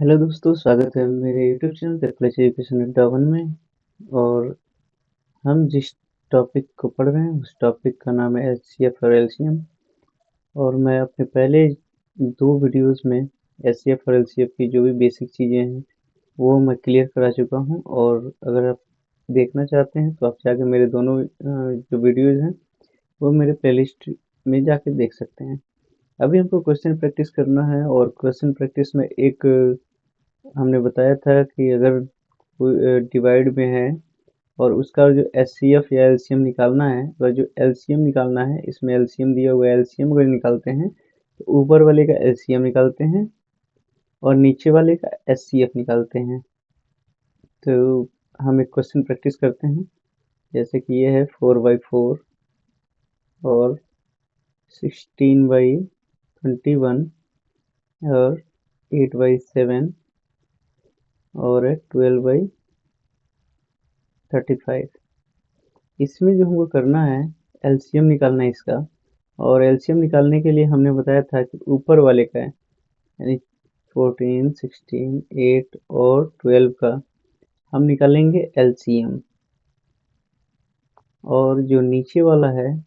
Hello दोस्तों, स्वागत है मेरे यूट्यूब चैनल कैलकुलेट एजुकेशन अड्डा वन में। और हम जिस टॉपिक को पढ़ रहे हैं उस टॉपिक का नाम है एचसीएफ और एलसीएम। और मैं अपने पहले दो वीडियोस में एचसीएफ और एलसीएफ की जो भी बेसिक चीज़ें हैं वो मैं क्लियर करा चुका हूं। और अगर आप देखना चाहते हैं तो आप जाके मेरे दोनों जो वीडियोस हैं वो मेरे प्लेलिस्ट में जाके देख सकते हैं। अभी हमको क्वेश्चन प्रैक्टिस करना है, और क्वेश्चन प्रैक्टिस में एक हमने बताया था कि अगर कोई डिवाइड में है और उसका जो एचसीएफ या एलसीएम निकालना है, तो जो एलसीएम निकालना है, इसमें एलसीएम दिया हुआ है, एलसीएम अगर निकालते हैं तो ऊपर वाले का एलसीएम निकालते हैं और नीचे वाले का एचसीएफ निकालते हैं। तो हम एक क्वेश्चन प्रैक्टिस करते हैं, जैसे कि ये है 4/4 और 16/21 और 8/7 और 12/35। इसमें जो हमको करना है, एलसीएम निकालना है इसका। और एलसीएम निकालने के लिए हमने बताया था कि ऊपर वाले का है, यानी 14, 16, 8 और 12 का हम निकालेंगे एलसीएम। और जो नीचे वाला है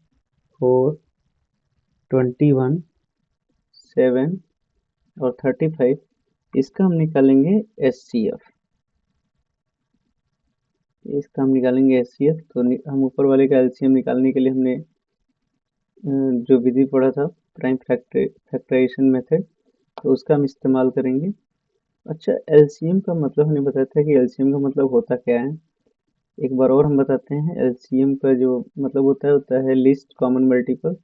4, 21, 7 और 35, इसका हम निकालेंगे एचसीएफ। इसका हम निकालेंगे एचसीएफ। तो हम ऊपर वाले का एलसीएम निकालने के लिए हमने जो विधि पढ़ा था, प्राइम फैक्टराइजेशन मेथड, तो उसका हम इस्तेमाल करेंगे। अच्छा, एलसीएम का मतलब हमने बताया था कि एलसीएम का मतलब होता क्या है। एक बार और हम बताते हैं, एलसीएम का जो मतलब होता है लीस्ट कॉमन मल्टीपल।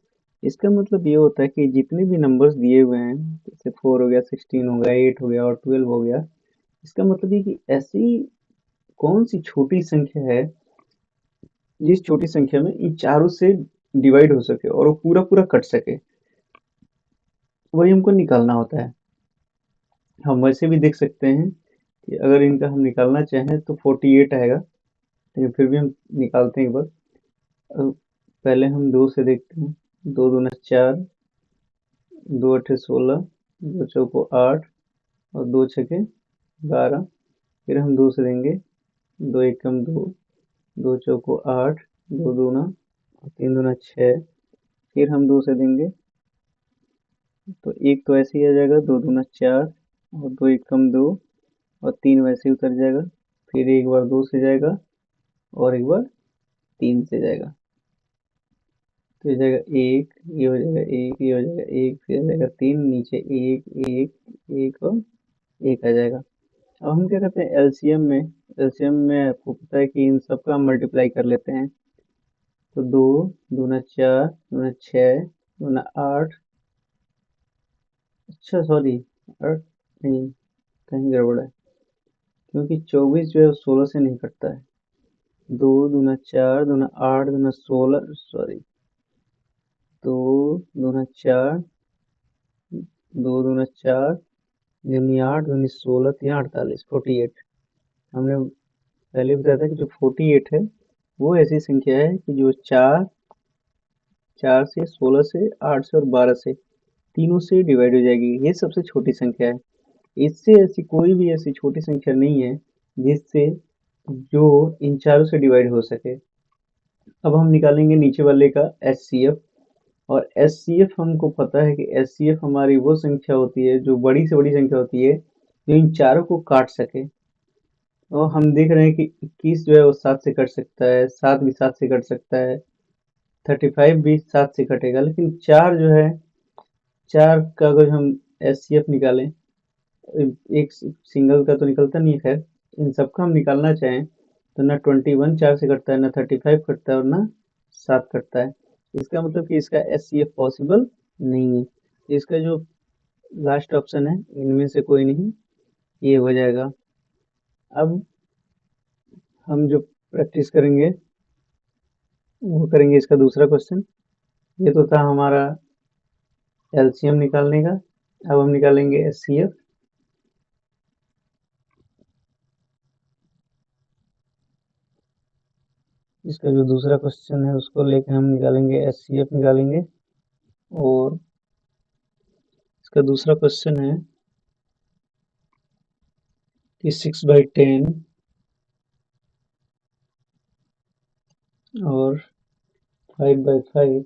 इसका मतलब ये होता है कि जितने भी नंबर्स दिए हुए हैं, जैसे 4 हो गया, 16 हो गया, 8 हो गया और 12 हो गया, इसका मतलब ये कि ऐसी कौन सी छोटी संख्या है जिस छोटी संख्या में इन चारों से डिवाइड हो सके और वो पूरा पूरा कट सके, वही हमको निकालना होता है। हम वैसे भी देख सकते हैं कि अगर इनका हम निकालना चाहें तो 48 आएगा, लेकिन फिर भी हम निकालते हैं एक बार। पहले हम 2 से देखते हैं। 2 दूना 4, 2 अठे 16, 2 चौको 8 और 2 छके 12। फिर हम 2 से देंगे, 2 एकम 2, 2 चौको 8, 2 दूना और 3 दूना 6। फिर हम 2 से देंगे तो एक तो ऐसे ही आ जाएगा, 2 दूना 4 और 2 एकम 2 और 3 वैसे ही उतर जाएगा। फिर एक बार 2 से जाएगा और एक बार 3 से जाएगा, तो ये जाएगा 1, ये हो जाएगा 1, ये हो जाएगा 1, फिर आ जाएगा 3, नीचे 1, 1, 1 और 1 आ जाएगा। अब हम क्या करते हैं, एलसीएम में आपको पता है कि इन सबका हम मल्टीप्लाई कर लेते हैं। तो 2 दूना 4 दूना 6 दूना 8, अच्छा सॉरी 8 नहीं, कहीं गड़बड़ है, क्योंकि 24 जो है वो 16 से नहीं कटता है। 2 दूना 4 दूना 8 दूना 16, सॉरी, 2 दूना 4, 2 दूना 4 दूनी 8 दूनी 16 3 48, 48। हमने पहले बताया था कि जो 48 है वो ऐसी संख्या है कि जो 4, 4 से, 16 से, 8 से और 12 से तीनों से डिवाइड हो जाएगी। ये सबसे छोटी संख्या है। इससे ऐसी कोई भी ऐसी छोटी संख्या नहीं है जिससे जो इन चारों से डिवाइड हो सके। अब हम निकालेंगे नीचे वाले का एचसीएफ। और एचसीएफ हमको पता है कि एचसीएफ हमारी वो संख्या होती है जो बड़ी से बड़ी संख्या होती है जो इन चारों को काट सके। और हम देख रहे हैं कि 21 जो है वो 7 से कट सकता है, 7 भी 7 से कट सकता है, 35 भी 7 से कटेगा, लेकिन 4 जो है, 4 का अगर हम एचसीएफ निकालें, एक सिंगल का तो निकलता नहीं है। खैर, इन सबका हम निकालना चाहें तो ना 21 4 से कटता है, ना 35 कटता है और ना 7 कटता है। इसका मतलब कि इसका एचसीएफ पॉसिबल नहीं है। इसका जो लास्ट ऑप्शन है इनमें से कोई नहीं, ये हो जाएगा। अब हम जो प्रैक्टिस करेंगे वो करेंगे इसका दूसरा क्वेश्चन। ये तो था हमारा एलसीएम निकालने का। अब हम निकालेंगे एचसीएफ। इसका जो दूसरा क्वेश्चन है उसको लेकर हम निकालेंगे एचसीएफ निकालेंगे। और इसका दूसरा क्वेश्चन है कि 6/10 और 5/5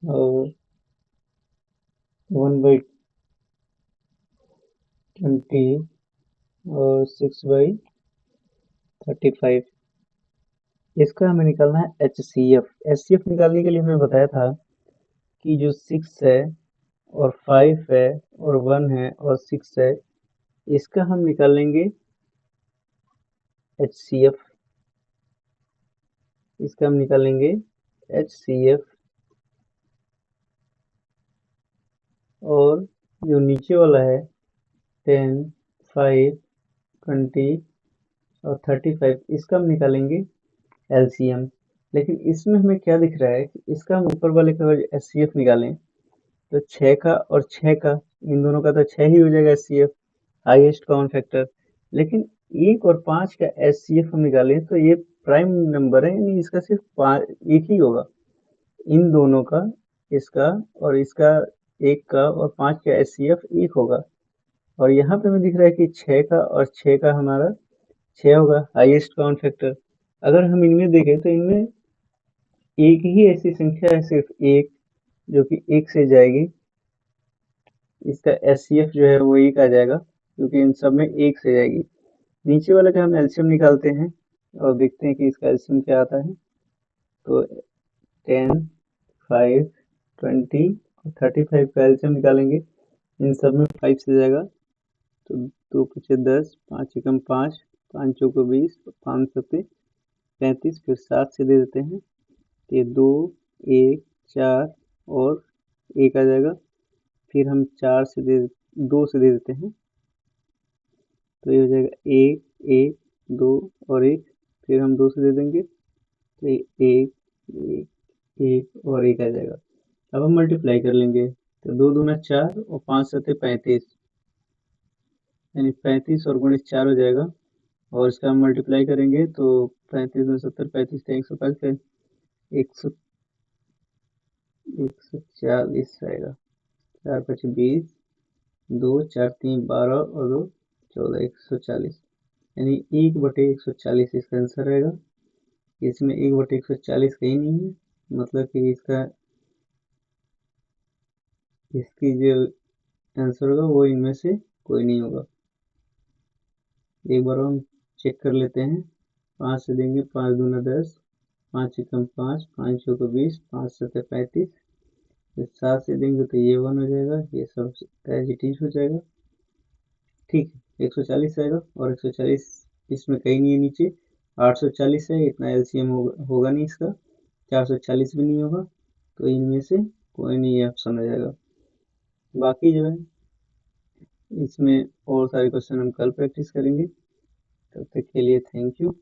और 1/20 और 6/35। इसका हमें निकालना है HCF। HCF निकालने के लिए हमें बताया था कि जो 6 है और 5 है और 1 है और 6 है, इसका हम निकालेंगे HCF। इसका हम निकालेंगे HCF। और जो नीचे वाला है 10, 5, 20 और 35, इसका हम निकालेंगे LCM। लेकिन इसमें हमें क्या दिख रहा है कि इसका हम ऊपर वाले का HCF निकालें तो 6 का और 6 का, इन दोनों का तो 6 ही हो जाएगा HCF, हाईएस्ट कॉमन फैक्टर। लेकिन 1 और 5 का HCF हम निकालें तो ये प्राइम नंबर है, यानी इसका सिर्फ एक ही होगा। इन दोनों का, इसका और इसका, 1 का और 5 का HCF एक होगा। और यहाँ पे हमें दिख रहा है कि 6 का और 6 का हमारा 6 होगा, हाईएस्ट कॉमन फैक्टर। अगर हम इनमें देखें तो इनमें एक ही ऐसी संख्या है, सिर्फ एक, जो कि 1 से जाएगी। इसका HCF जो है वो 1 आ जाएगा, क्योंकि इन सब में 1 से जाएगी। नीचे वाले का हम एलसीएम निकालते हैं और देखते हैं कि इसका एलसीएम क्या आता है। तो 10, 5, 20 और 35 का एलसीएम निकालेंगे। इन सब में 5 से जाएगा, तो 2 पचे 10, 5 एकम 5, 5 चौको 20, 5 सत्ते 35, फिर 7 से दे देते हैं। ये 2, 1, 4 और 1 आ जाएगा। फिर हम 4 से 2 से दे देते हैं, तो ये हो जाएगा 1, 1, 2 और 1। फिर हम 2 से दे देंगे तो ये 1, 1, 1 और 1 आ जाएगा। अब हम मल्टीप्लाई कर लेंगे, तो 2 दूना 4 और 5 सत्ते 35, यानी 35 और गुणित 4 हो जाएगा। और इसका हम मल्टीप्लाई करेंगे तो 35 में 70, 35 का 105 है, 140 आएगा। 4 5 20, 2 4 3 12 और 2 14, 140, यानी 1/140 इसका आंसर रहेगा। इसमें 1/140 कहीं नहीं है, मतलब कि इसकी जो आंसर होगा वो इनमें से कोई नहीं होगा। एक बार हम चेक कर लेते हैं। 5 से देंगे, 5 दूना 10, 5 एकम 5, 5 चौको 20, 5 सत्ते 35। 7 से देंगे तो ये 1 हो जाएगा, ये सब एज इट इज हो जाएगा। ठीक है, 140 आएगा। और 140 इसमें कहीं नहीं है नीचे। 840 है, इतना एलसीएम होगा नहीं इसका। 440 भी नहीं होगा, तो इनमें से कोई नहीं ऑप्शन हो जाएगा। बाकी जो है इसमें और सारे क्वेश्चन हम कल प्रैक्टिस करेंगे। तब तक के लिए थैंक यू।